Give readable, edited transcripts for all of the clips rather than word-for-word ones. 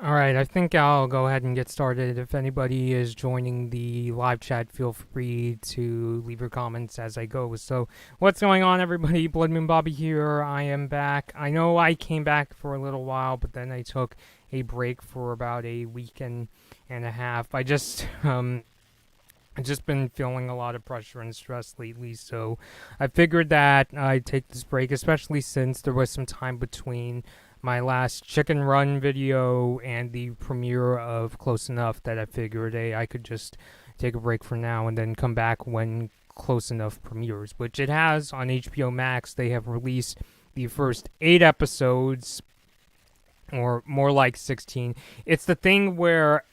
Alright, I think I'll go ahead and get started. If anybody is joining the live chat, feel free to leave your comments as I go. So, what's going on, everybody? Blood Moon Bobby here. I am back. I know I came back for a little while, but then I took a break for about a week and a half. I've just been feeling a lot of pressure and stress lately, so I figured that I'd take this break, especially since there was some time between my last Chicken Run video and the premiere of Close Enough that I figured, hey, I could just take a break for now and then come back when Close Enough premieres, which it has on HBO Max. They have released the first 8 episodes, or more like 16. It's the thing where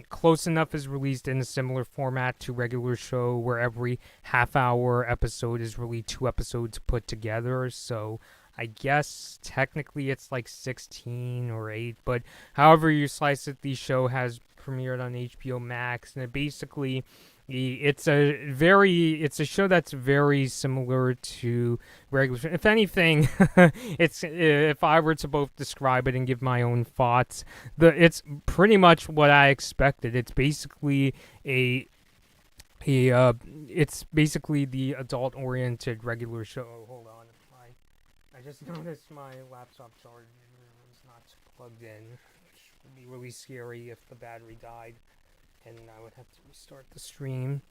Close Enough is released in a similar format to regular show, where every half-hour episode is really 2 episodes put together. So I guess technically it's like 16 or 8, but however you slice it, the show has premiered on HBO Max, and it basically it's a show that's very similar to regular show. If anything, it's if I were to both describe it and give my own thoughts, it's pretty much what I expected. It's basically it's basically the adult-oriented regular show. Oh, hold on, I just noticed my laptop charger is not plugged in, which would be really scary if the battery died and I would have to restart the stream.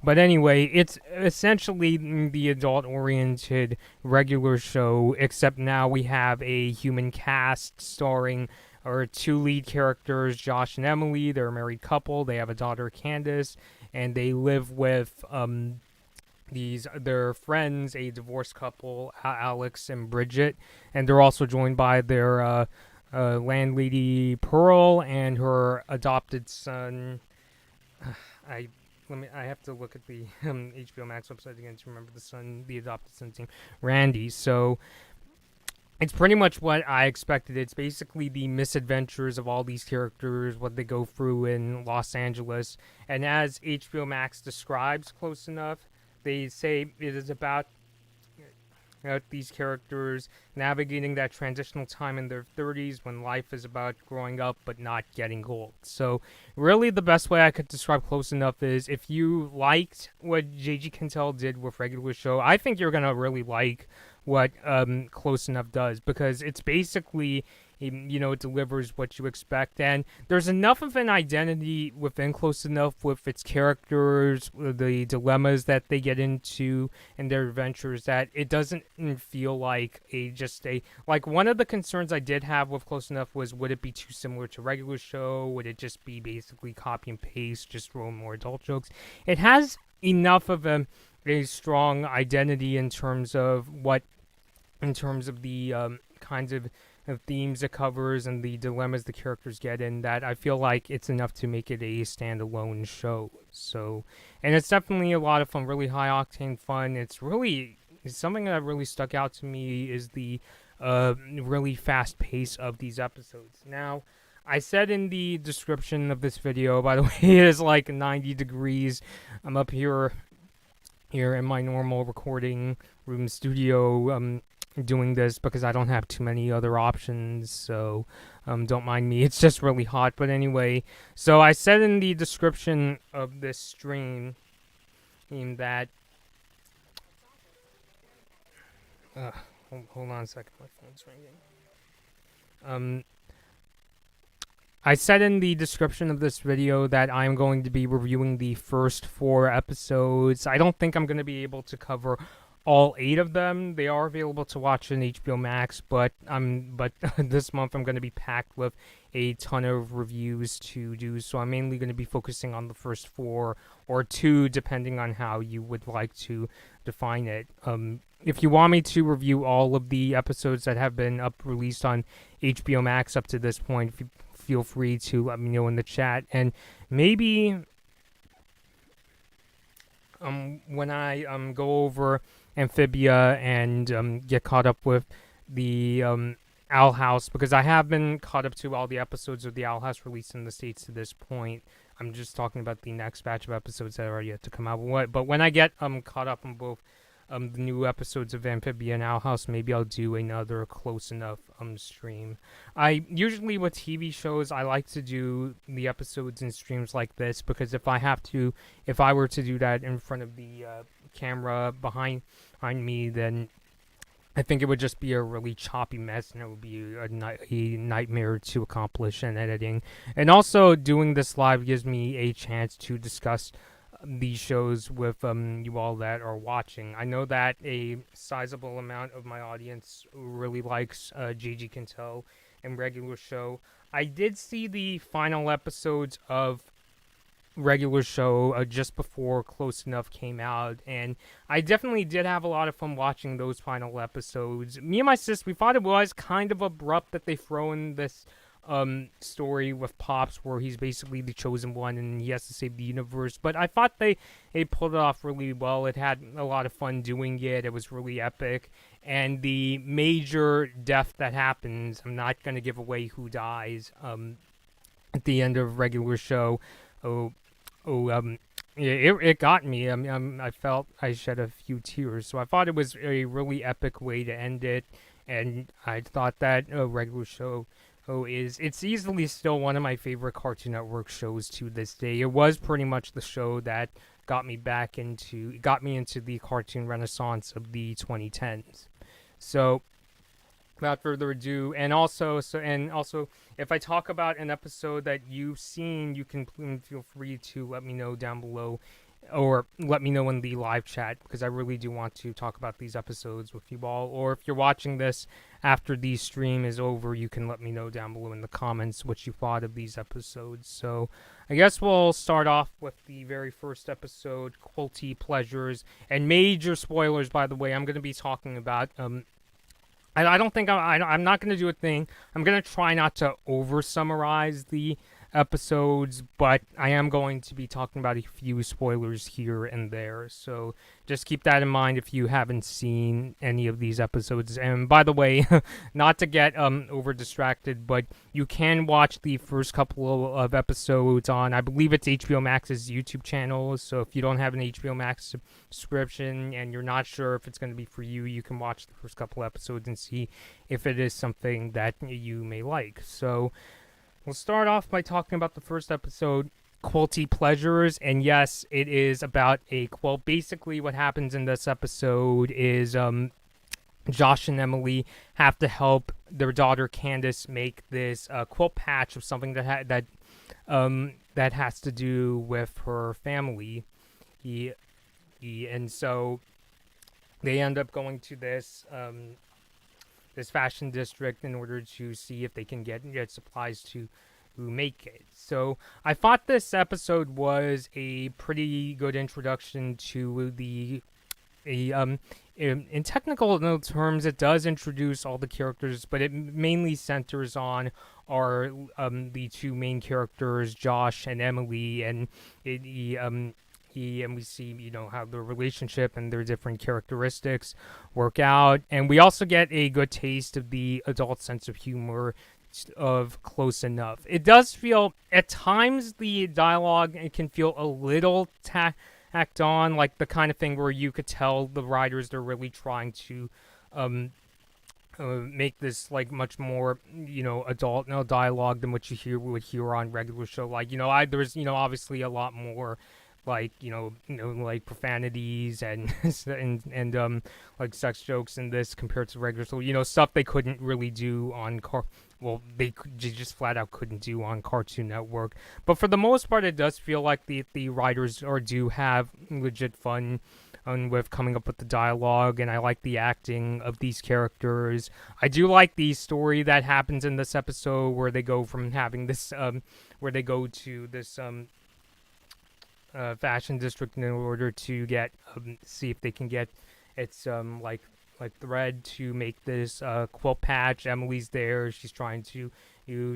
But anyway, it's essentially the adult-oriented regular show, except now we have a human cast starring our 2 lead characters, Josh and Emily. They're a married couple. They have a daughter, Candace, and they live with their friends, a divorced couple, Alex and Bridget, and they're also joined by their landlady, Pearl, and her adopted son. I have to look at the HBO Max website again to remember the adopted son's name, Randy. So it's pretty much what I expected. It's basically the misadventures of all these characters, what they go through in Los Angeles, and as HBO Max describes Close Enough, they say it is about these characters navigating that transitional time in their 30s when life is about growing up but not getting old. So really the best way I could describe Close Enough is, if you liked what J.G. Quintel did with regular show, I think you're going to really like what Close Enough does, because it's basically, it delivers what you expect, and there's enough of an identity within Close Enough with its characters, the dilemmas that they get into and their adventures, that it doesn't feel like like, one of the concerns I did have with Close Enough was, would it be too similar to regular show? Would it just be basically copy and paste, just throw more adult jokes? It has enough of a strong identity in terms of the kinds of themes it covers and the dilemmas the characters get in, that I feel like it's enough to make it a standalone show. So, and it's definitely a lot of fun, really high octane fun. It's something that really stuck out to me is the really fast pace of these episodes. Now, I said in the description of this video, by the way, it is like 90 degrees. I'm up here in my normal recording room studio, doing this because I don't have too many other options, so don't mind me. It's just really hot. But anyway, so I said in the description of this stream that hold on a second, my phone's ringing. I said in the description of this video that I'm going to be reviewing the first 4 episodes. I don't think I'm going to be able to cover all 8 of them. They are available to watch on HBO Max, but this month I'm going to be packed with a ton of reviews to do, so I'm mainly going to be focusing on the first 4 or 2, depending on how you would like to define it. If you want me to review all of the episodes that have been released on HBO Max up to this point, feel free to let me know in the chat, and maybe when I go over Amphibia and get caught up with the Owl House, because I have been caught up to all the episodes of the Owl House released in the States to this point. I'm just talking about the next batch of episodes that are yet to come out. But when I get caught up on both the new episodes of Amphibian Owl House, maybe I'll do another close enough stream. I usually with TV shows I like to do the episodes and streams like this because if I were to do that in front of the camera behind me, then I think it would just be a really choppy mess, and it would be a nightmare to accomplish in editing. And also, doing this live gives me a chance to discuss these shows with you all that are watching. I know that a sizable amount of my audience really likes JG Quintel and Regular Show. I did see the final episodes of Regular Show just before Close Enough came out, and I definitely did have a lot of fun watching those final episodes. Me and my sis, we thought it was kind of abrupt that they throw in this story with Pops where he's basically the chosen one and he has to save the universe, but I thought they pulled it off really well. It had a lot of fun doing it. It was really epic, and the major death that happens, I'm not going to give away who dies at the end of Regular Show. It got me. I felt I shed a few tears. So I thought it was a really epic way to end it, and I thought that Regular Show it's easily still one of my favorite Cartoon Network shows to this day. It was pretty much the show that got me into the cartoon renaissance of the 2010s. So without further ado, and also, if I talk about an episode that you've seen, you can feel free to let me know down below, or let me know in the live chat, because I really do want to talk about these episodes with you all. Or if you're watching this after the stream is over, you can let me know down below in the comments what you thought of these episodes. So I guess we'll start off with the very first episode, Quilty Pleasures, and major spoilers, by the way. I'm going to be talking about I don't think I'm not going to do a thing. I'm going to try not to over summarize the episodes, but I am going to be talking about a few spoilers here and there. So just keep that in mind if you haven't seen any of these episodes. And by the way, not to get over distracted, but you can watch the first couple of episodes on, I believe it's HBO Max's YouTube channel. So if you don't have an HBO Max subscription and you're not sure if it's going to be for you, you can watch the first couple episodes and see if it is something that you may like. So we'll start off by talking about the first episode, Quilty Pleasures, and yes, it is about a quilt. Basically, what happens in this episode is Josh and Emily have to help their daughter Candace make this quilt patch of something that has to do with her family. And so they end up going to this fashion district in order to see if they can get supplies to make it. So I thought this episode was a pretty good introduction to in technical terms, it does introduce all the characters, but it mainly centers on the two main characters, Josh and Emily, and and we see, how their relationship and their different characteristics work out. And we also get a good taste of the adult sense of humor of Close Enough. It does feel, at times, the dialogue can feel a little tacked on, like the kind of thing where you could tell the writers, they're really trying to make this like much more adult dialogue than what you would hear on Regular Show. Like there's obviously a lot more like like profanities and and like sex jokes in this compared to Regular Show. Stuff they couldn't really do on they just flat out couldn't do on Cartoon Network. But for the most part, it does feel like the writers do have legit fun with coming up with the dialogue, and I like the acting of these characters. I do like the story that happens in this episode where they go from having this where they go to this fashion district in order to get see if they can get its like thread to make this quilt patch. Emily's there. She's trying to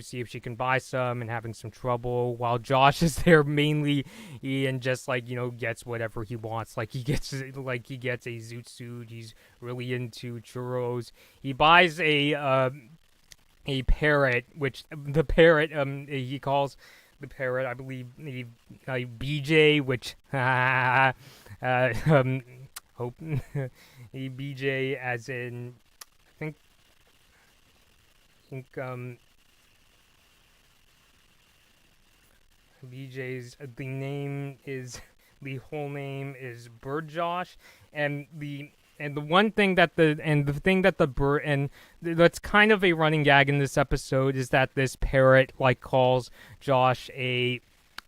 see if she can buy some and having some trouble, while Josh is there mainly and just gets whatever he wants. He gets a zoot suit. He's really into churros. He buys a parrot, which the parrot he calls the parrot, I believe, BJ, which Hope. BJ as in, I think BJ's the name is the whole name is Bird Josh, and the one thing that the thing that the bird and that's kind of a running gag in this episode is that this parrot like calls Josh a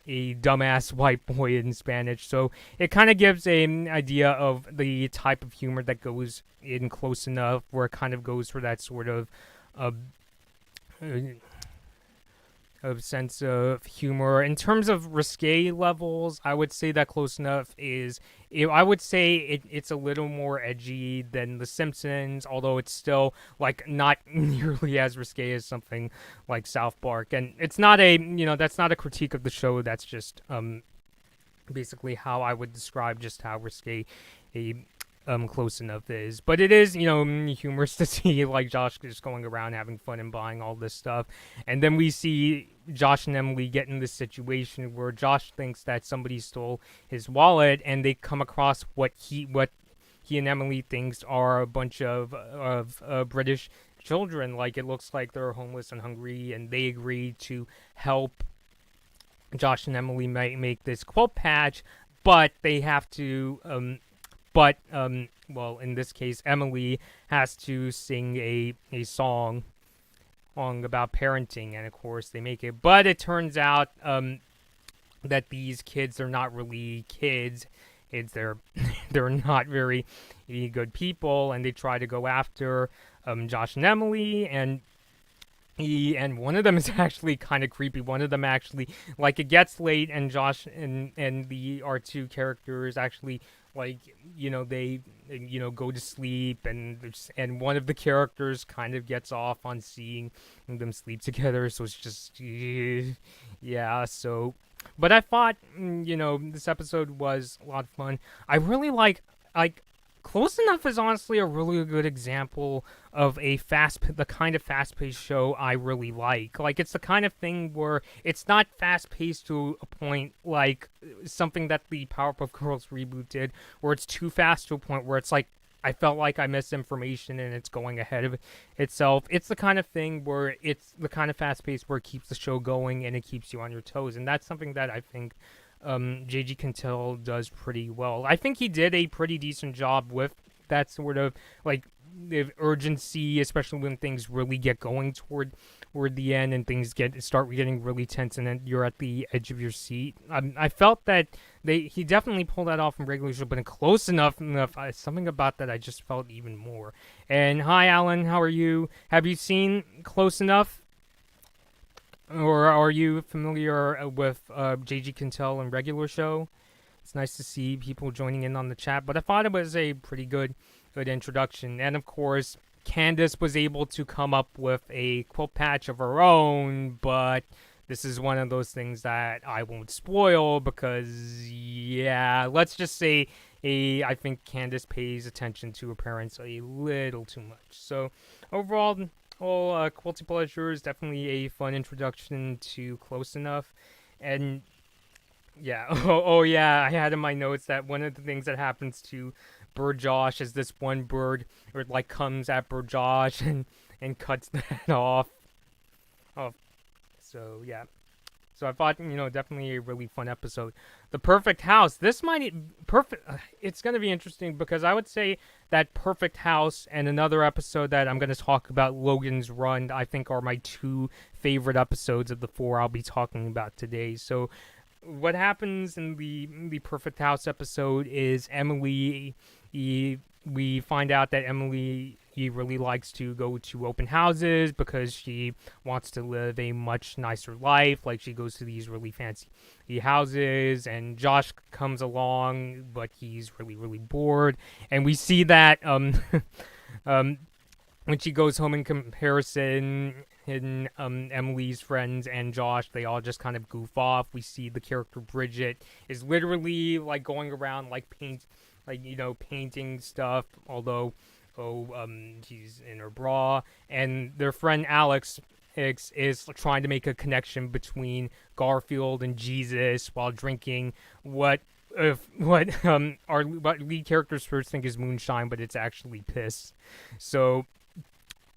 dumbass white boy in Spanish. So it kind of gives an idea of the type of humor that goes in Close Enough, where it kind of goes for that sort uh, of sense of humor. In terms of risque levels, I would say that Close Enough is, I would say it's a little more edgy than The Simpsons, although it's still like not nearly as risque as something like South Park. And it's not that's not a critique of the show. That's just basically how I would describe just how risque a Close Enough is. But it is, humorous to see like Josh just going around having fun and buying all this stuff. And then we see Josh and Emily get in this situation where Josh thinks that somebody stole his wallet, and they come across what he and Emily thinks are a bunch of British children. Like, it looks like they're homeless and hungry, and they agree to help Josh and Emily make this quilt patch, but they have to well, in this case, Emily has to sing a song about parenting, and of course they make it. But it turns out that these kids are not really kids. They're not very good people, and they try to go after Josh and Emily, and one of them is actually kind of creepy. One of them actually, like, it gets late, and Josh and the our two characters actually, like, they go to sleep, and one of the characters kind of gets off on seeing them sleep together. So it's just yeah. So, but I thought this episode was a lot of fun. I really like Close Enough is honestly a really good example of the kind of fast-paced show I really like. Like, it's the kind of thing where it's not fast-paced to a point like something that the Powerpuff Girls reboot did, where it's too fast to a point where it's like, I felt like I missed information and it's going ahead of itself. It's the kind of thing where it's the kind of fast-paced where it keeps the show going and it keeps you on your toes. And that's something that I think J.G. Quintel does pretty well. I think he did a pretty decent job with that sort of, like, the urgency, especially when things really get going toward the end and things start getting really tense and then you're at the edge of your seat. I felt that he definitely pulled that off in regular show, but in Close Enough, something about that I just felt even more. And hi, Alan, how are you? Have you seen Close Enough? Or are you familiar with J.G. Quintel and regular show? It's nice to see people joining in on the chat, but I thought it was a pretty good introduction. And of course, Candace was able to come up with a quilt patch of her own, but this is one of those things that I won't spoil because, yeah, let's just say I think Candace pays attention to her parents a little too much. So overall, Quilty Pleasure is definitely a fun introduction to Close Enough. And yeah, yeah, I had in my notes that one of the things that happens to Bird Josh is this one bird, or like comes at Bird Josh and cuts that off. So yeah. So I thought, definitely a really fun episode. The Perfect House. This might it's going to be interesting because I would say that Perfect House and another episode that I'm going to talk about, Logans Run, I think are my two favorite episodes of the four I'll be talking about today. So what happens in the Perfect House episode is Emily, we find out that Emily really likes to go to open houses because she wants to live a much nicer life. Like, she goes to these really fancy houses, and Josh comes along, but he's really, really bored. And we see that when she goes home, in comparison, in Emily's friends and Josh, they all just kind of goof off. We see the character Bridget is literally like going around like painting stuff, although she's in her bra. And their friend Alex is trying to make a connection between Garfield and Jesus while drinking what what our lead characters first think is moonshine, but it's actually piss. So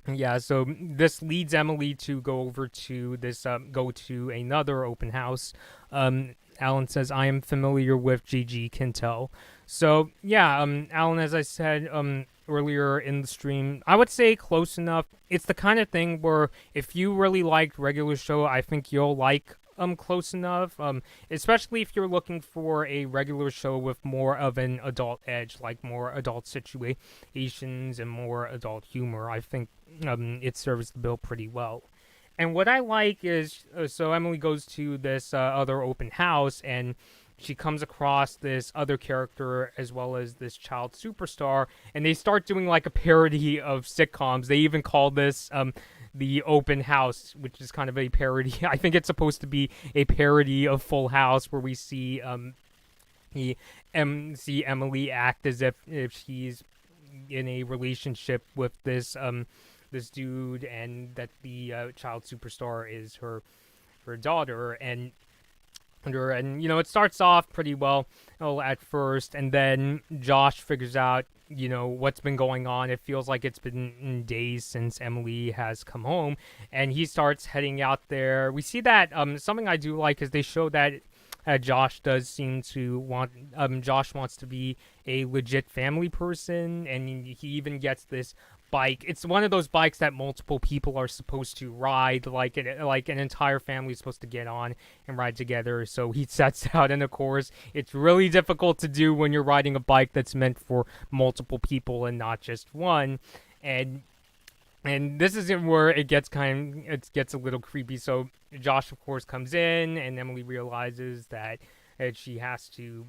yeah, so this leads Emily to go to another open house. Alan says, "I am familiar with GG Quintel." So yeah, Alan, as I said earlier in the stream, I would say close enough. It's the kind of thing where if you really liked regular show, I think you'll like close enough. Especially if you're looking for a regular show with more of an adult edge, like more adult situations and more adult humor. I think it serves the bill pretty well. And what I like is, so Emily goes to this other open house, and she comes across this other character as well as this child superstar, and they start doing like a parody of sitcoms. They even call this the open house, which is kind of a parody. I think it's supposed to be a parody of Full House, where we see see Emily act as if she's in a relationship with this dude, and that the child superstar is her daughter, and it starts off pretty well at first, and then Josh figures out what's been going on. It feels like it's been days since Emily has come home, and he starts heading out there. We see that something I do like is they show that Josh does seem to want Josh wants to be a legit family person, and he even gets this bike. It's one of those bikes that multiple people are supposed to ride, like an entire family is supposed to get on and ride together. So he sets out, and of course, it's really difficult to do when you're riding a bike that's meant for multiple people and not just one. And this is where it gets a little creepy. So Josh, of course, comes in, and Emily realizes that she has to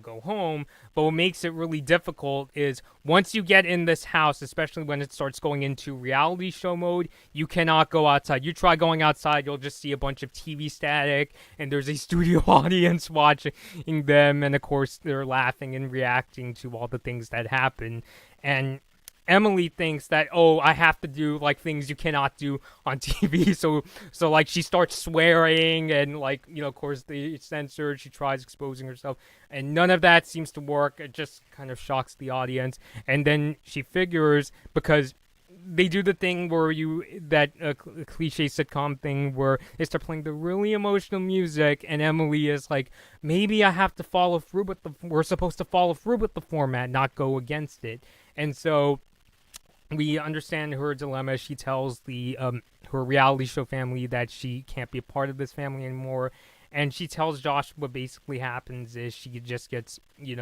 go home. But what makes it really difficult is once you get in this house, especially when it starts going into reality show mode, you cannot go outside. You try going outside, you'll just see a bunch of TV static, and there's a studio audience watching them, and of course they're laughing and reacting to all the things that happen. And Emily thinks that, I have to do like things you cannot do on TV. So like she starts swearing, and of course it's censored. She tries exposing herself, and none of that seems to work. It just kind of shocks the audience. And then she figures, because they do the thing where cliche sitcom thing where they start playing the really emotional music, and Emily is like, maybe I have to follow through with we're supposed to follow through with the format, not go against it. And so we understand her dilemma. She tells her reality show family that she can't be a part of this family anymore, and she tells Josh what basically happens is she just gets, in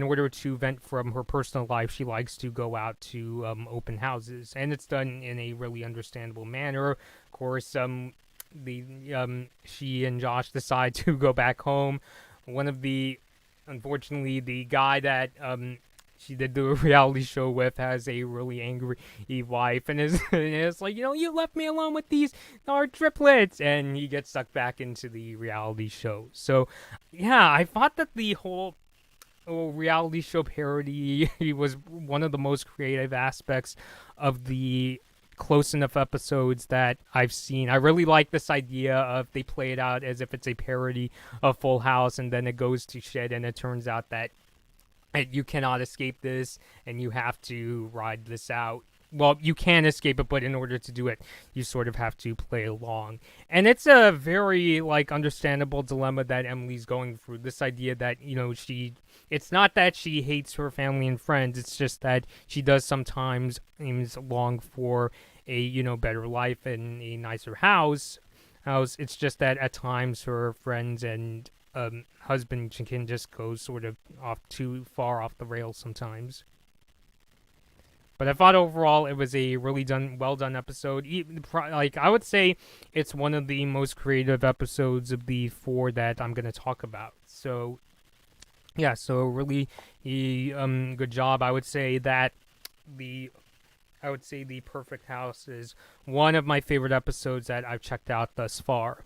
order to vent from her personal life, she likes to go out to open houses, and it's done in a really understandable manner. Of course, she and Josh decide to go back home. Unfortunately, the guy that she did the reality show with has a really angry wife, and is like, you left me alone with our triplets, and he gets sucked back into the reality show. So yeah, I thought that the whole reality show parody was one of the most creative aspects of the close enough episodes that I've seen. I really like this idea of they play it out as if it's a parody of Full House, and then it goes to shit, and it turns out that you cannot escape this, and you have to ride this out. Well, you can escape it, but in order to do it, you sort of have to play along. And it's a very, understandable dilemma that Emily's going through. This idea that, it's not that she hates her family and friends, it's just that she does sometimes long for a, better life and a nicer house. It's just that at times her friends and husband can just go sort of off too far off the rails sometimes. But I thought overall it was a really well done episode. I would say it's one of the most creative episodes of the 4 that I'm going to talk about. So yeah, so really good job. I would say the Perfect House is one of my favorite episodes that I've checked out thus far.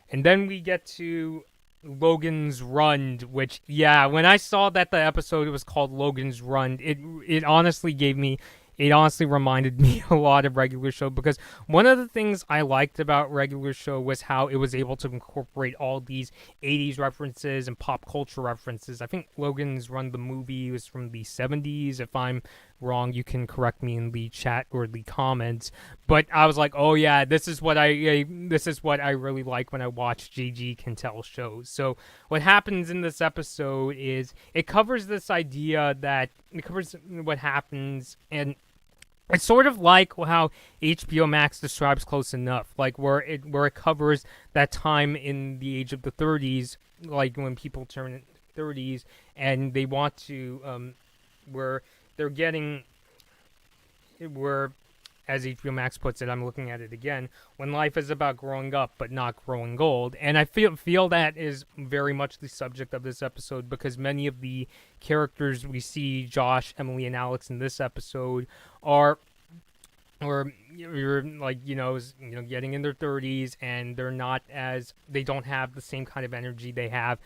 And then we get to Logans Run, which, yeah, when I saw that the episode was called Logans Run, it honestly gave me it honestly reminded me a lot of Regular Show, because one of the things I liked about Regular Show was how it was able to incorporate all these 80s references and pop culture references. I think Logan's Run, the movie, was from the 70s. If I'm wrong, you can correct me in the chat or the comments. But I was like, oh yeah, this is what I really like when I watch JG Quintel shows. So what happens in this episode is it covers this idea that it covers what happens, and it's sort of like how HBO Max describes Close Enough, like where it covers that time in the age of the 30s, like when people turn 30s and they want to, where they're getting, where, as HBO Max puts it, I'm looking at it again, when life is about growing up but not growing old. And I feel that is very much the subject of this episode, because many of the characters we see, Josh, Emily, and Alex, in this episode are, or you're like, getting in their 30s, and they don't have the same kind of energy they have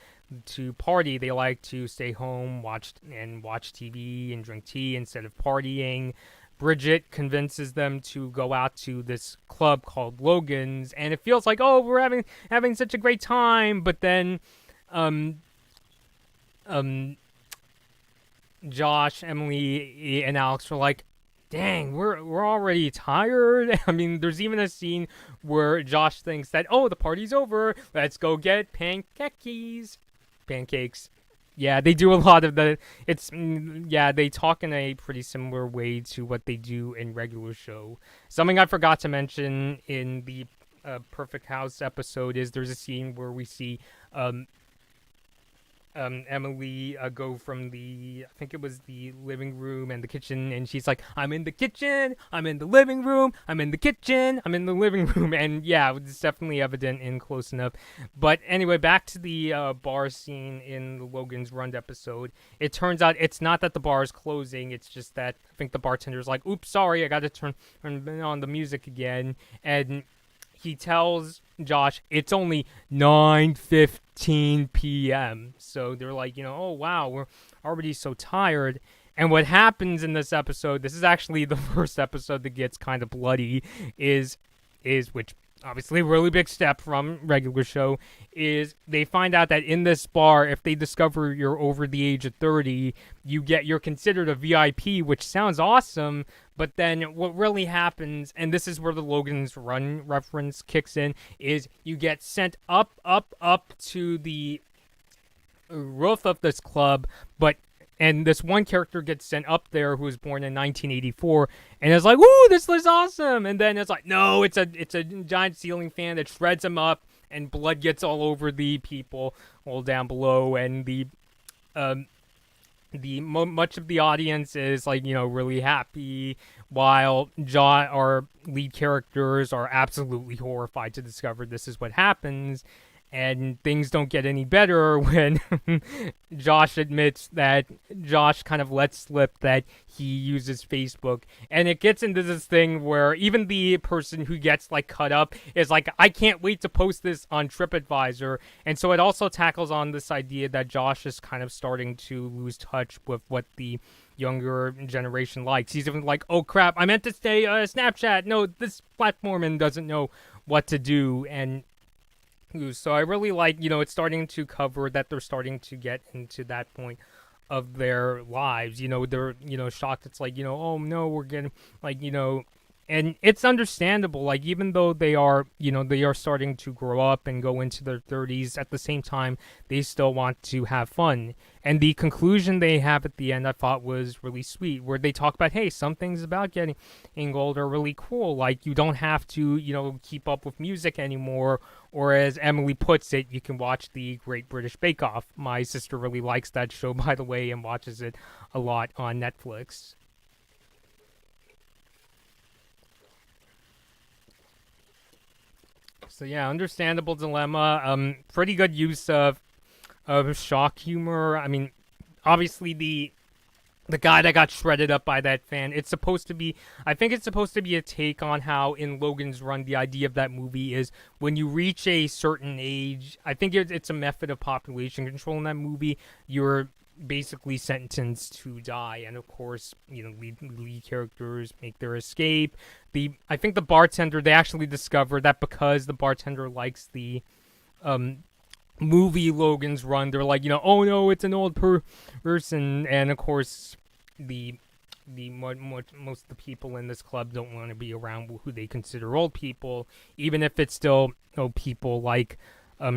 to party. They like to stay home, watch TV and drink tea instead of partying. Bridget convinces them to go out to this club called Logans, and it feels like, oh, we're having such a great time. But then, Josh, Emily, and Alex are like, dang, we're already tired. I mean, there's even a scene where Josh thinks that, oh, the party's over, let's go get pancakes. Yeah, they do a lot of they talk in a pretty similar way to what they do in Regular Show. Something I forgot to mention in the Perfect House episode is there's a scene where we see Emily go from I think it was the living room and the kitchen, and she's like, I'm in the kitchen, I'm in the living room, I'm in the kitchen, I'm in the living room. And yeah, it's definitely evident in Close Enough. But anyway, back to the bar scene in the Logan's Run episode. It turns out it's not that the bar is closing, it's just that I think the bartender's like, oops, sorry, I gotta turn on the music again. And he tells Josh it's only 9:15 p.m. So they're like, oh wow, we're already so tired. And what happens in this episode, this is actually the first episode that gets kind of bloody, is which obviously a really big step from Regular Show, is they find out that in this bar, if they discover you're over the age of 30, you're considered a VIP, which sounds awesome. But then what really happens, and this is where the Logan's Run reference kicks in, is you get sent up to the roof of this club, and this one character gets sent up there who was born in 1984, and it's like, "Ooh, this looks awesome!" And then it's like, no, it's a giant ceiling fan that shreds him up, and blood gets all over the people all down below, and much of the audience is like, really happy, while our lead characters are absolutely horrified to discover this is what happens. And things don't get any better when Josh admits that Josh kind of lets slip that he uses Facebook. And it gets into this thing where even the person who gets cut up is like, I can't wait to post this on TripAdvisor. And so it also tackles on this idea that Josh is kind of starting to lose touch with what the younger generation likes. He's even like, oh crap, I meant to say Snapchat. No, this platform doesn't know what to do. And so I really like, it's starting to cover that they're starting to get into that point of their lives. They're, shocked. It's like, oh no, we're getting, and it's understandable. Even though they are starting to grow up and go into their 30s, at the same time, they still want to have fun. And the conclusion they have at the end, I thought, was really sweet, where they talk about, hey, some things about getting old are really cool. You don't have to, keep up with music anymore. Or as Emily puts it, you can watch the Great British Bake Off. My sister really likes that show, by the way, and watches it a lot on Netflix. So yeah, understandable dilemma. Pretty good use of shock humor. I mean, obviously the guy that got shredded up by that fan, I think it's supposed to be a take on how in Logan's Run, the idea of that movie is when you reach a certain age, I think it's a method of population control in that movie, basically sentenced to die. And of course, lead characters make their escape. I think the bartender, they actually discover that because the bartender likes the um movie Logan's Run, they're like, oh no, it's an old person. And of course, the most of the people in this club don't want to be around who they consider old people, even if it's still people like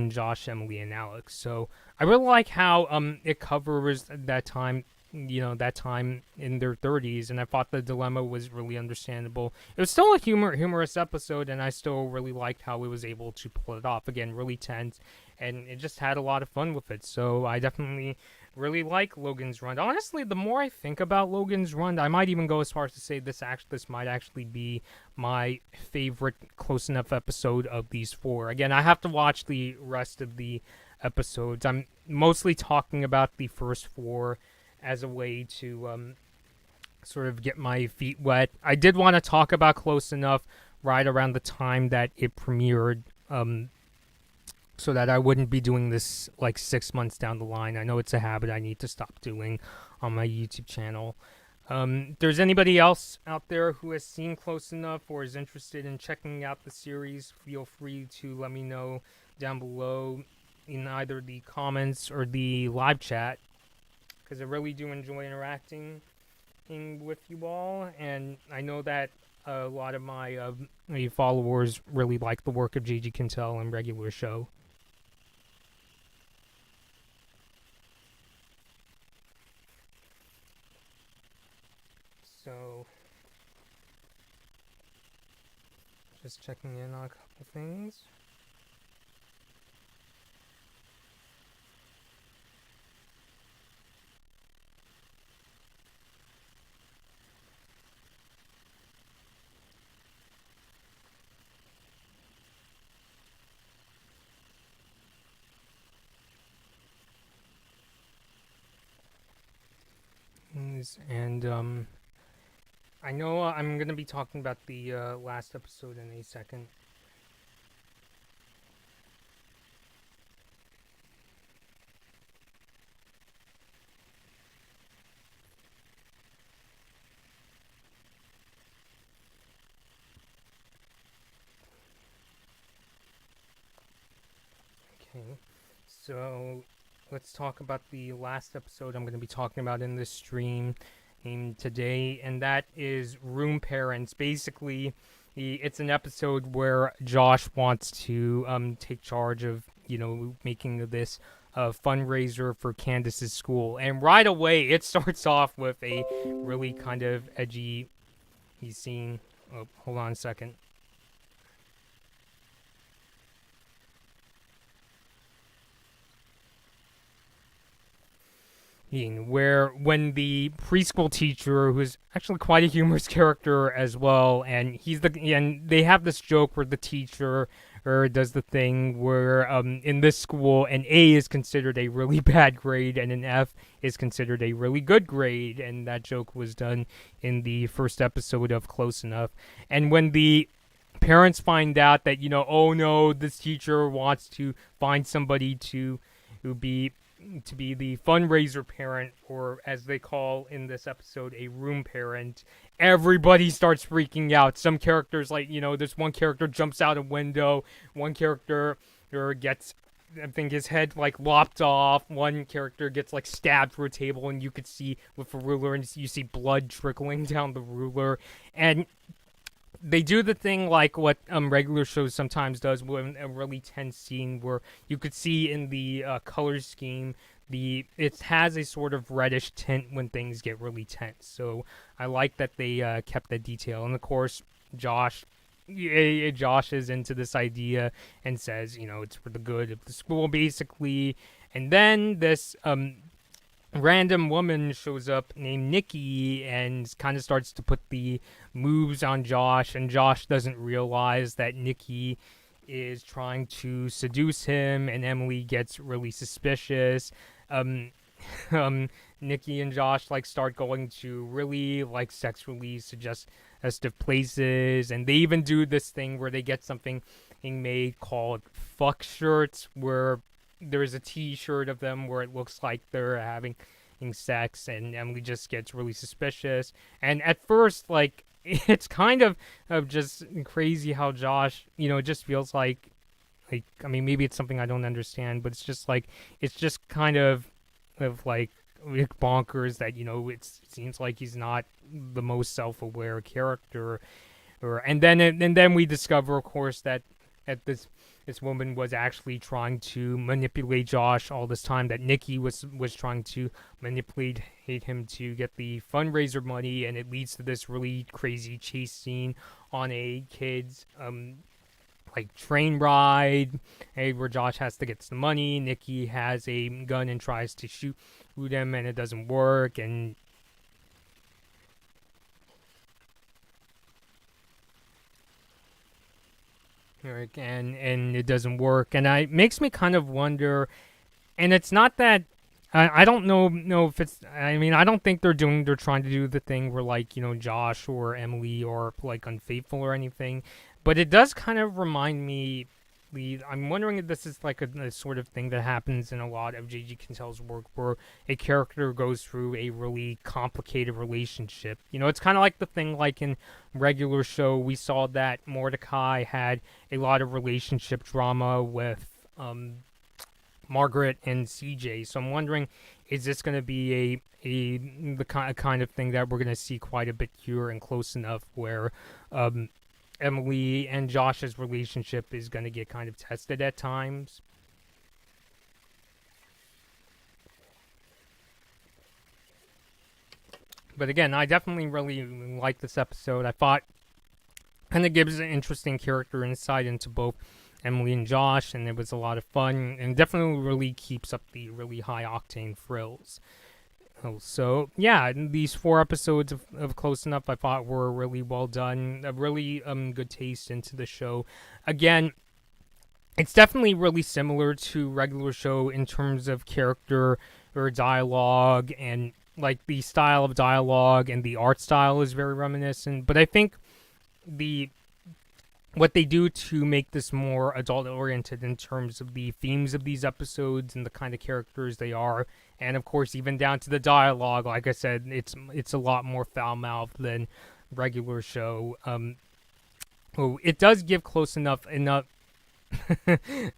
Josh, Emily, and Alex. So I really like how it covers that time, that time in their 30s, and I thought the dilemma was really understandable. It was still a humorous episode, and I still really liked how it was able to pull it off. Again, really tense, and it just had a lot of fun with it. So I definitely really like Logan's Run. Honestly, the more I think about Logan's Run, I might even go as far as to say this might actually be my favorite close enough episode of these four. Again, I have to watch the rest of the episodes. I'm mostly talking about the first four as a way to sort of get my feet wet. I did want to talk about Close Enough right around the time that it premiered, so that I wouldn't be doing this like 6 months down the line. I know it's a habit I need to stop doing on my YouTube channel. If there's anybody else out there who has seen Close Enough or is interested in checking out the series, feel free to let me know down below in either the comments or the live chat, because I really do enjoy interacting with you all, and I know that a lot of my followers really like the work of JG Quintel and Regular Show. So, just checking in on a couple things. And I know I'm going to be talking about the last episode in a second. Okay, so let's talk about the last episode I'm going to be talking about in this stream today, and that is Room Parents. Basically, it's an episode where Josh wants to take charge of, making this fundraiser for Candace's school. And right away, it starts off with a really kind of edgy scene. Oh, hold on a second. Where when the preschool teacher, who's actually quite a humorous character as well, and they have this joke where the teacher does the thing where in this school an A is considered a really bad grade and an F is considered a really good grade, and that joke was done in the first episode of Close Enough. And when the parents find out that, oh no, this teacher wants to find somebody to be the fundraiser parent, or as they call in this episode, a room parent, everybody starts freaking out. Some characters, like, this one character jumps out a window, one character gets, I think, his head like lopped off, one character gets like stabbed through a table, and you could see with a ruler, and you see blood trickling down the ruler. And they do the thing like what regular shows sometimes does, with a really tense scene where you could see in the color scheme it has a sort of reddish tint when things get really tense. So I like that they kept that detail. And of course, Josh is into this idea and says, it's for the good of the school, basically. And then this random woman shows up named Nikki and kind of starts to put the moves on Josh, and Josh doesn't realize that Nikki is trying to seduce him, and Emily gets really suspicious. Nikki and Josh start going to really sexually suggestive places, and they even do this thing where they get something made called fuck shirts, where there's a t-shirt of them where it looks like they're having sex, and Emily just gets really suspicious. And at first, like, it's kind of just crazy how Josh, it just feels like, I mean, maybe it's something I don't understand, but it's just like, it's just kind of like bonkers that, it seems like he's not the most self-aware character. And then we discover, of course, that this woman was actually trying to manipulate Josh all this time. That Nikki was trying to manipulate him to get the fundraiser money, and it leads to this really crazy chase scene on a kid's like train ride, where Josh has to get some money. Nikki has a gun and tries to shoot him, and it doesn't work. And it doesn't work, and it makes me kind of wonder. And it's not that I don't know if it's. I mean, I don't think they're trying to do the thing where, like, Josh or Emily are like unfaithful or anything, but it does kind of remind me. I'm wondering if this is like a sort of thing that happens in a lot of J.G. Quintel's work, where a character goes through a really complicated relationship. It's kind of like the thing like in regular show. We saw that Mordecai had a lot of relationship drama with Margaret and CJ. So I'm wondering, is this going to be the kind of thing that we're going to see quite a bit here and close enough where Emily and Josh's relationship is going to get kind of tested at times? But again, I definitely really like this episode. I thought kind of gives an interesting character insight into both Emily and Josh, and it was a lot of fun, and definitely really keeps up the really high octane thrills. So yeah, these 4 episodes of Close Enough I thought were really well done, a really good taste into the show. Again, it's definitely really similar to regular show in terms of character or dialogue, and like the style of dialogue and the art style is very reminiscent. But I think what they do to make this more adult oriented in terms of the themes of these episodes and the kind of characters they are, and of course even down to the dialogue, like I said, it's a lot more foul mouthed than regular show. It does give Close Enough enough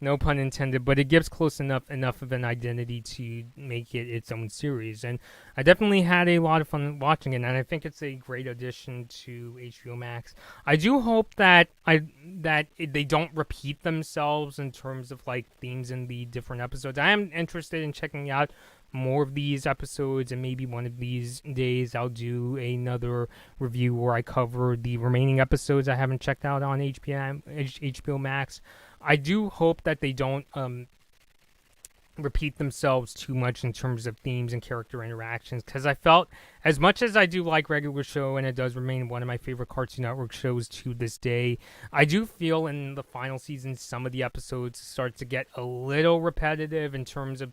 no pun intended, but it gives Close Enough of an identity to make it its own series, and I definitely had a lot of fun watching it, and I think it's a great addition to HBO Max. I do hope that they don't repeat themselves in terms of like themes in the different episodes. I am interested in checking out more of these episodes, and maybe one of these days I'll do another review where I cover the remaining episodes I haven't checked out on HBO Max. I do hope that they don't repeat themselves too much in terms of themes and character interactions, because I felt, as much as I do like regular show and it does remain one of my favorite Cartoon Network shows to this day, I do feel in the final season some of the episodes start to get a little repetitive in terms of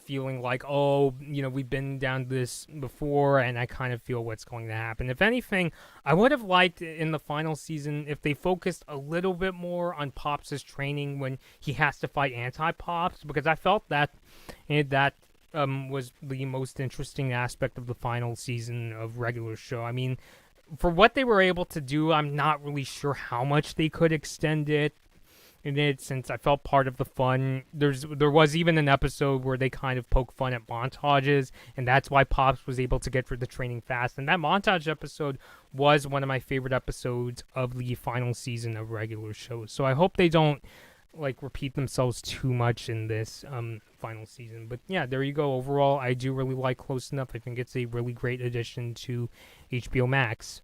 feeling like, oh, we've been down this before, and I kind of feel what's going to happen. If anything, I would have liked in the final season if they focused a little bit more on Pops' training when he has to fight Anti-Pops, because I felt that was the most interesting aspect of the final season of regular show. I mean, for what they were able to do, I'm not really sure how much they could extend it. Since I felt part of the fun. There was even an episode where they kind of poke fun at montages, and that's why Pops was able to get through the training fast. And that montage episode was one of my favorite episodes of the final season of regular shows. So I hope they don't like repeat themselves too much in this final season. But yeah, there you go. Overall, I do really like Close Enough. I think it's a really great addition to HBO Max.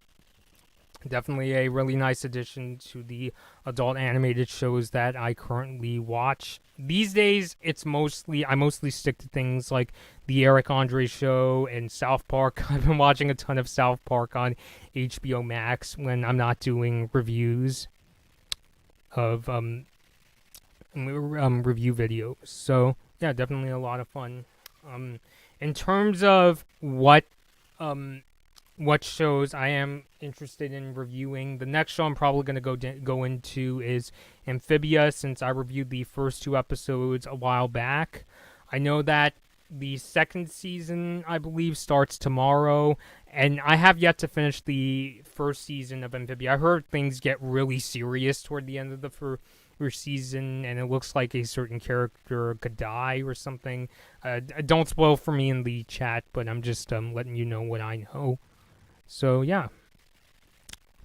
Definitely a really nice addition to the adult animated shows that I currently watch. These days, I mostly stick to things like the Eric Andre Show and South Park. I've been watching a ton of South Park on HBO Max when I'm not doing reviews of review videos. So yeah, definitely a lot of fun. In terms of what shows I am interested in reviewing, the next show I'm probably going to go into is Amphibia, since I reviewed the first 2 episodes a while back. I know that the second season, I believe, starts tomorrow, and I have yet to finish the first season of Amphibia. I heard things get really serious toward the end of the first season, and it looks like a certain character could die or something. Don't spoil for me in the chat, but I'm just letting you know what I know. So yeah.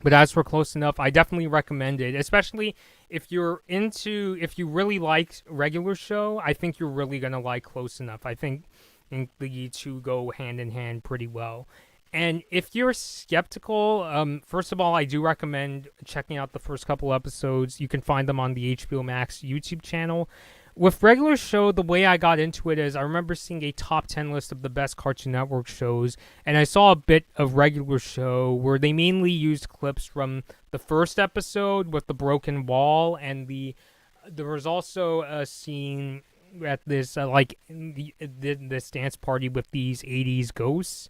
But as for Close Enough, I definitely recommend it, especially if you really like regular show. I think you're really gonna like Close Enough. I think the two go hand in hand pretty well. And if you're skeptical, first of all, I do recommend checking out the first couple episodes. You can find them on the HBO Max YouTube channel. With regular show, the way I got into it is I remember seeing a top 10 list of the best Cartoon Network shows, and I saw a bit of regular show where they mainly used clips from the first episode with the broken wall, and there was also a scene at this this dance party with these 80s ghosts.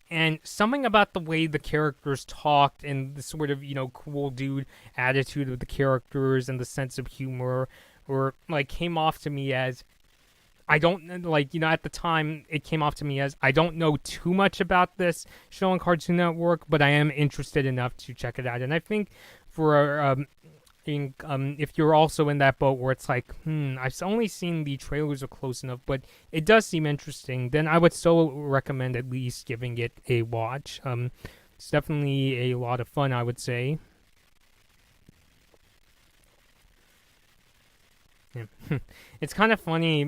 And something about the way the characters talked and the sort of, cool dude attitude of the characters and the sense of humor or came off to me as I don't at the time it came off to me as I don't know too much about this show on Cartoon Network, but I am interested enough to check it out. And I think for if you're also in that boat where it's like, I've only seen the trailers of Close Enough, but it does seem interesting, then I would still recommend at least giving it a watch. It's definitely a lot of fun, I would say. Yeah. It's kind of funny.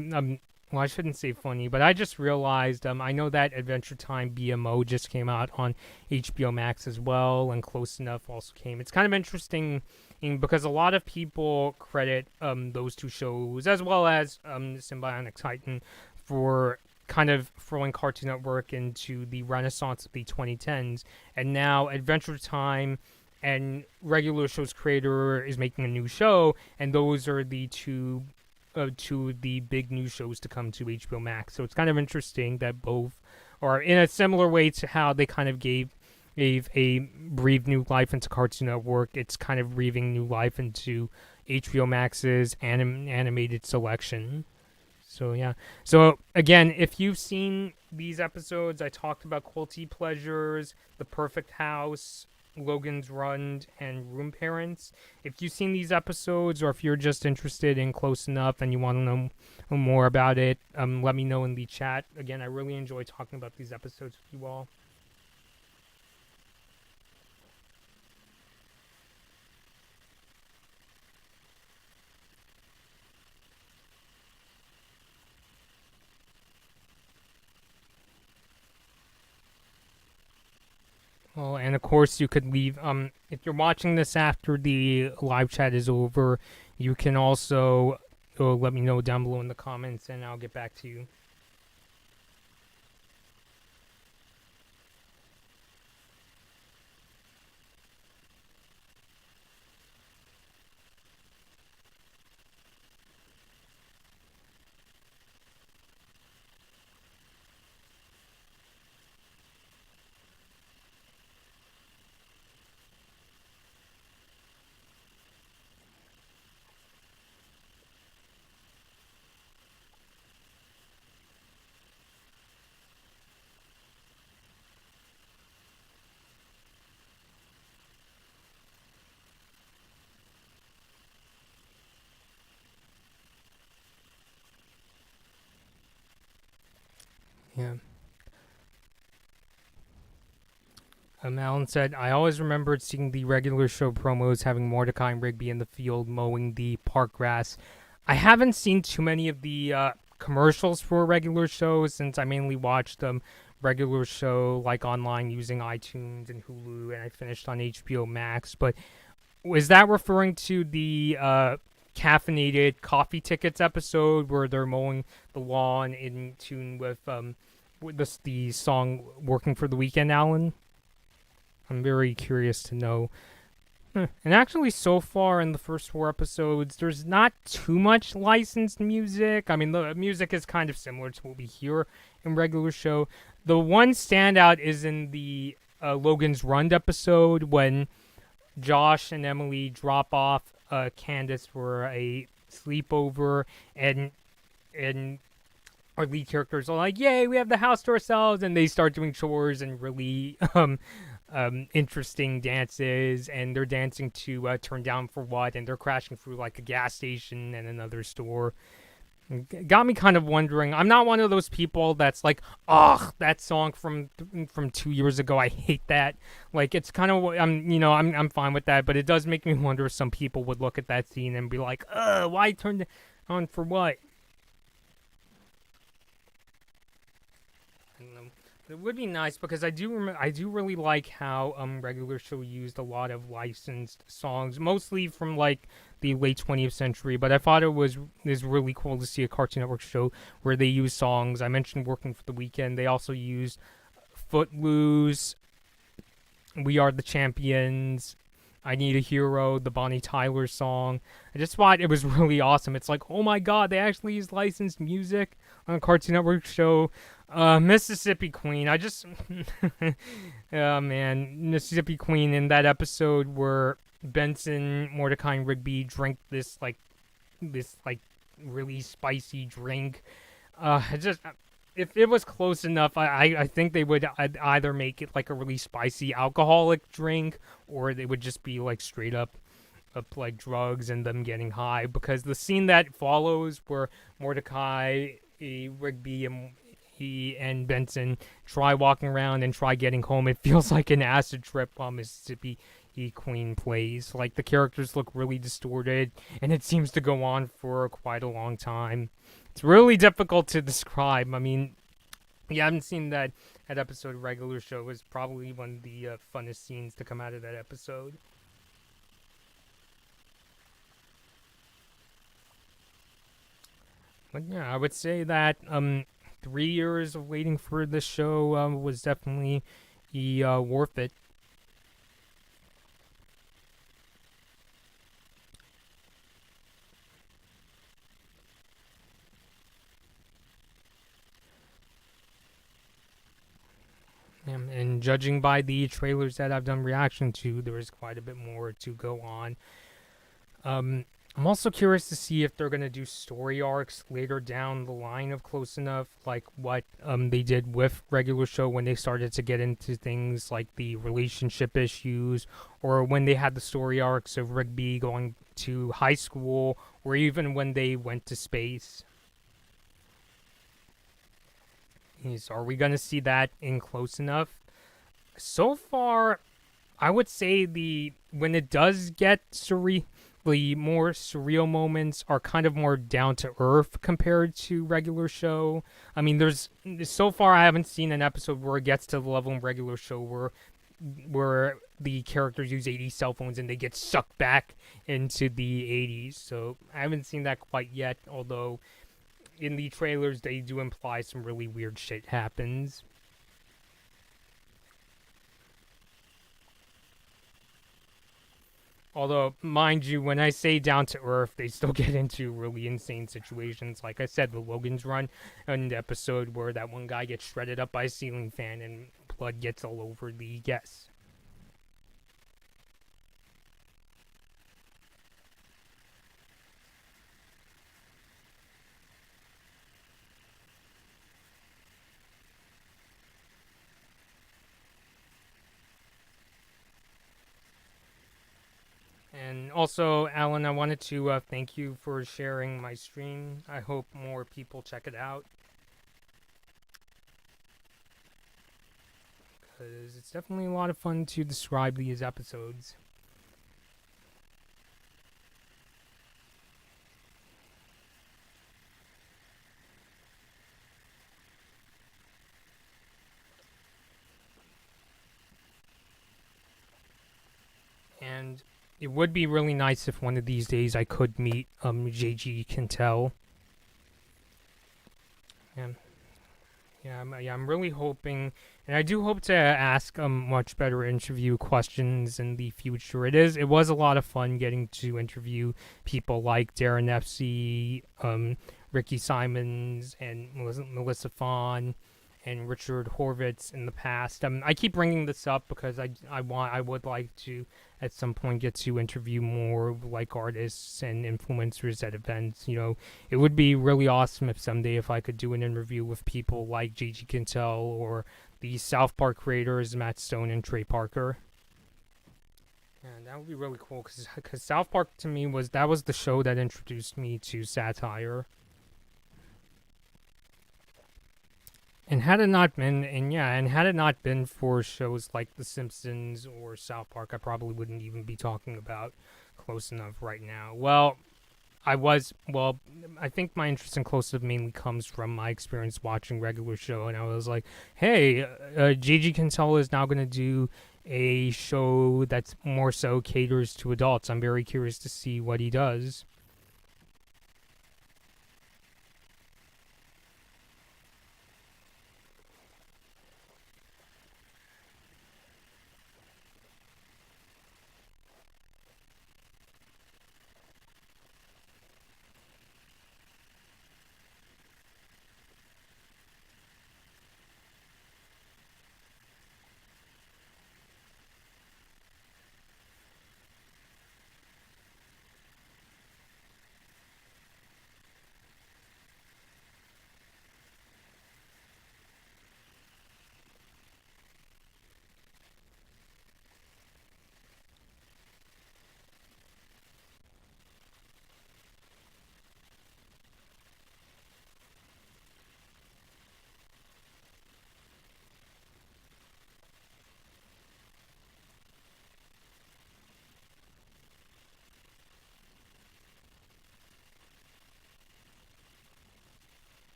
Well, I shouldn't say funny, but I just realized I know that Adventure Time BMO just came out on HBO Max as well, and Close Enough also came. It's kind of interesting because a lot of people credit those two shows, as well as Symbionic Titan, for kind of throwing Cartoon Network into the renaissance of the 2010s. And now Adventure Time and regular show's creator is making a new show, and those are the two the big new shows to come to HBO Max. So it's kind of interesting that both are in a similar way to how they kind of gave a breathed new life into Cartoon Network. It's kind of breathing new life into HBO Max's animated selection. So yeah. So again, if you've seen these episodes, I talked about Quilty Pleasures, The Perfect House, Logans Run, and Room Parents. If you've seen these episodes, or if you're just interested in Close Enough and you want to know more about it, let me know in the chat. Again, I really enjoy talking about these episodes with you all. Well, and of course you could leave, if you're watching this after the live chat is over, you can also let me know down below in the comments and I'll get back to you. Yeah. Alan said, I always remembered seeing the regular show promos having Mordecai and Rigby in the field mowing the park grass. I haven't seen too many of the commercials for regular shows since I mainly watched them regular show like online using iTunes and Hulu, and I finished on HBO Max. But was that referring to the caffeinated coffee tickets episode where they're mowing the lawn in tune with the song "Working for the Weekend"? Alan, I'm very curious to know. And actually, so far in the first 4 episodes, there's not too much licensed music. I mean, the music is kind of similar to what we hear in regular show. The one standout is in the Logans Run episode when Josh and Emily drop off Candace for a sleepover, and and our lead characters are like, "Yay, we have the house to ourselves!" And they start doing chores and really interesting dances, and they're dancing to "Turn Down for What," and they're crashing through like a gas station and another store. Got me kind of wondering. I'm not one of those people that's like, "Ugh, that song from 2 years ago. I hate that." Like, it's kind of I'm fine with that, but it does make me wonder if some people would look at that scene and be like, "Ugh, why turn it on for what?" It would be nice because I do really like how regular show used a lot of licensed songs, mostly from like the late 20th century. But I thought it was is really cool to see a Cartoon Network show where they use songs. I mentioned Working for the Weekend. They also used Footloose, We Are the Champions, I Need a Hero, the Bonnie Tyler song. I just thought it was really awesome. It's like, oh my god, they actually used licensed music on a Cartoon Network show. Mississippi Queen. I just, oh man, Mississippi Queen in that episode where Benson, Mordecai, and Rigby drink this really spicy drink. Just if it was close enough, I think they would either make it like a really spicy alcoholic drink, or they would just be like straight up like drugs and them getting high. Because the scene that follows, where Mordecai, Rigby, and he and Benson try walking around and try getting home, it feels like an acid trip while Mississippi Queen plays. Like, the characters look really distorted, and it seems to go on for quite a long time. It's really difficult to describe. I mean, you haven't seen that episode of Regular Show. Was probably one of the funnest scenes to come out of that episode. But yeah, I would say that 3 years of waiting for this show was definitely worth it. And judging by the trailers that I've done reaction to, there is quite a bit more to go on. I'm also curious to see if they're going to do story arcs later down the line of Close Enough, like what they did with Regular Show when they started to get into things like the relationship issues, or when they had the story arcs of Rigby going to high school, or even when they went to space. Are we going to see that in Close Enough? So far, I would say when it does get surreal, the more surreal moments are kind of more down to earth compared to Regular Show. I mean, so far I haven't seen an episode where it gets to the level in Regular Show where the characters use 80s cell phones and they get sucked back into the 80s. So I haven't seen that quite yet, although in the trailers they do imply some really weird shit happens. Although, mind you, when I say down to earth, they still get into really insane situations. Like I said, the Logans Run, an episode where that one guy gets shredded up by a ceiling fan and blood gets all over the guests. And also, Alan, I wanted to thank you for sharing my stream. I hope more people check it out, because it's definitely a lot of fun to describe these episodes. And it would be really nice if one of these days I could meet JG Quintel. And I'm really hoping, and I do hope to ask much better interview questions in the future. It was a lot of fun getting to interview people like Darren FC, Ricky Simons, and Melissa Fawn, and Richard Horvitz in the past. I keep bringing this up because I would like to at some point get to interview more like artists and influencers at events. It would be really awesome if someday if I could do an interview with people like Gigi Quintel or the South Park creators Matt Stone and Trey Parker. And that would be really cool because South Park to me was the show that introduced me to satire. And had it not been for shows like The Simpsons or South Park, I probably wouldn't even be talking about Close Enough right now. I think my interest in Close Enough mainly comes from my experience watching regular show, and I was like, hey, Gigi Quintel is now going to do a show that's more so caters to adults. I'm very curious to see what he does.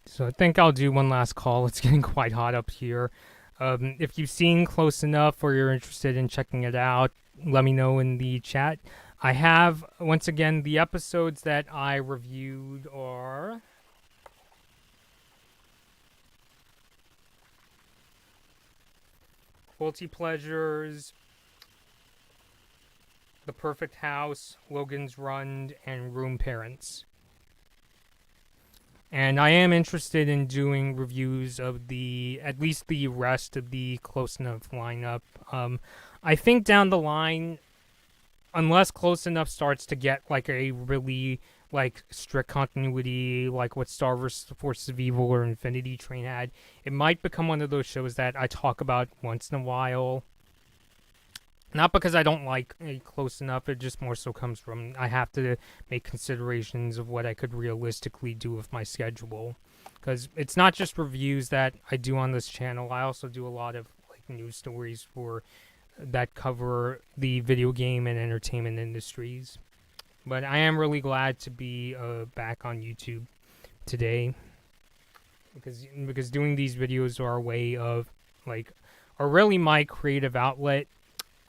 So I think I'll do one last call. It's getting quite hot up here. If you've seen Close Enough or you're interested in checking it out, let me know in the chat. I have, once again, the episodes that I reviewed are... Quilty Pleasures, The Perfect House, Logans Run, and Room Parents. And I am interested in doing reviews of at least the rest of the Close Enough lineup. I think down the line, unless Close Enough starts to get like a really like strict continuity, like what Star vs. the Forces of Evil or Infinity Train had, it might become one of those shows that I talk about once in a while. Not because I don't like Close Enough, it just more so comes from I have to make considerations of what I could realistically do with my schedule. Because it's not just reviews that I do on this channel, I also do a lot of like news stories that cover the video game and entertainment industries. But I am really glad to be back on YouTube today. Because doing these videos are a way of are really my creative outlet.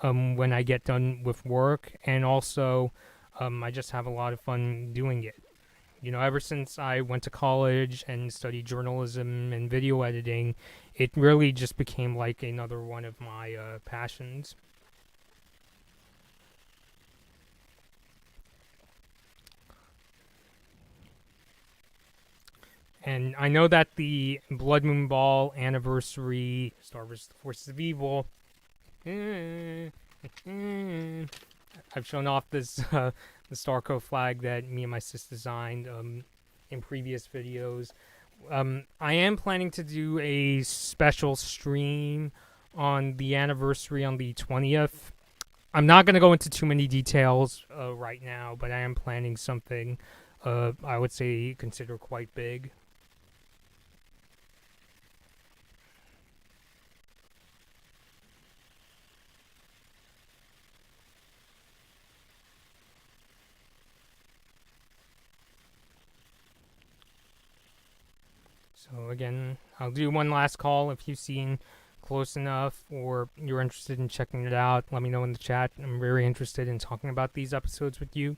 When I get done with work, and also I just have a lot of fun doing it. Ever since I went to college and studied journalism and video editing, it really just became like another one of my passions. And I know that the Blood Moon Ball anniversary Star vs. the Forces of Evil... I've shown off this the Starco flag that me and my sis designed in previous videos. I am planning to do a special stream on the anniversary on the 20th. I'm not going to go into too many details right now, but I am planning something I would say consider quite big. So again, I'll do one last call. If you've seen Close Enough or you're interested in checking it out, let me know in the chat. I'm very interested in talking about these episodes with you.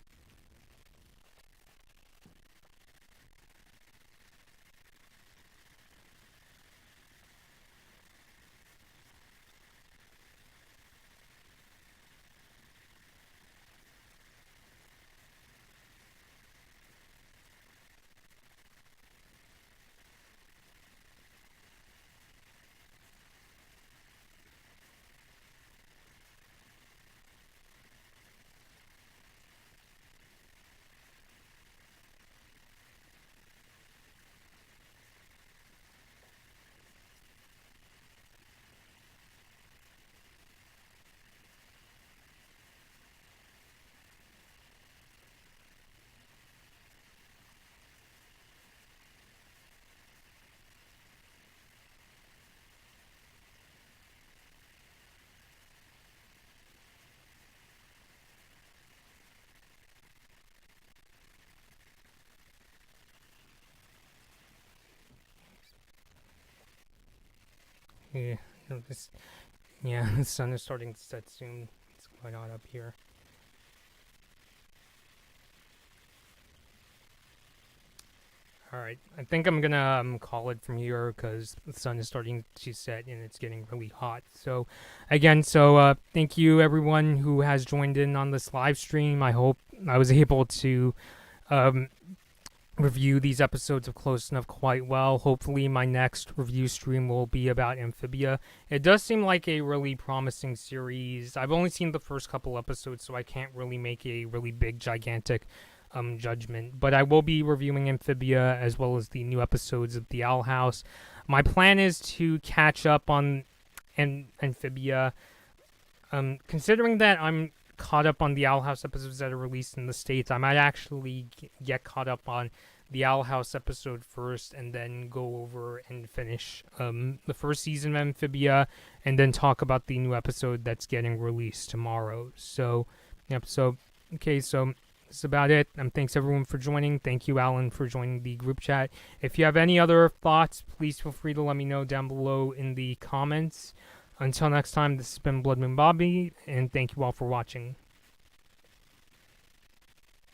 Yeah, yeah, the sun is starting to set soon. It's quite hot up here. All right, I think I'm gonna call it from here because the sun is starting to set and it's getting really hot. So, again, thank you everyone who has joined in on this live stream. I hope I was able to um, review these episodes of Close Enough quite well. Hopefully, my next review stream will be about Amphibia. It does seem like a really promising series. I've only seen the first couple episodes, so I can't really make a really big, gigantic judgment. But I will be reviewing Amphibia as well as the new episodes of The Owl House. My plan is to catch up on Amphibia. Considering that I'm caught up on the Owl House episodes that are released in the States, I might actually get caught up on the Owl House episode first and then go over and finish the first season of Amphibia and then talk about the new episode that's getting released tomorrow. So, yep, okay, so that's about it. Thanks everyone for joining. Thank you, Alan, for joining the group chat. If you have any other thoughts, please feel free to let me know down below in the comments. Until next time, this has been Blood Moon Bobby, and thank you all for watching.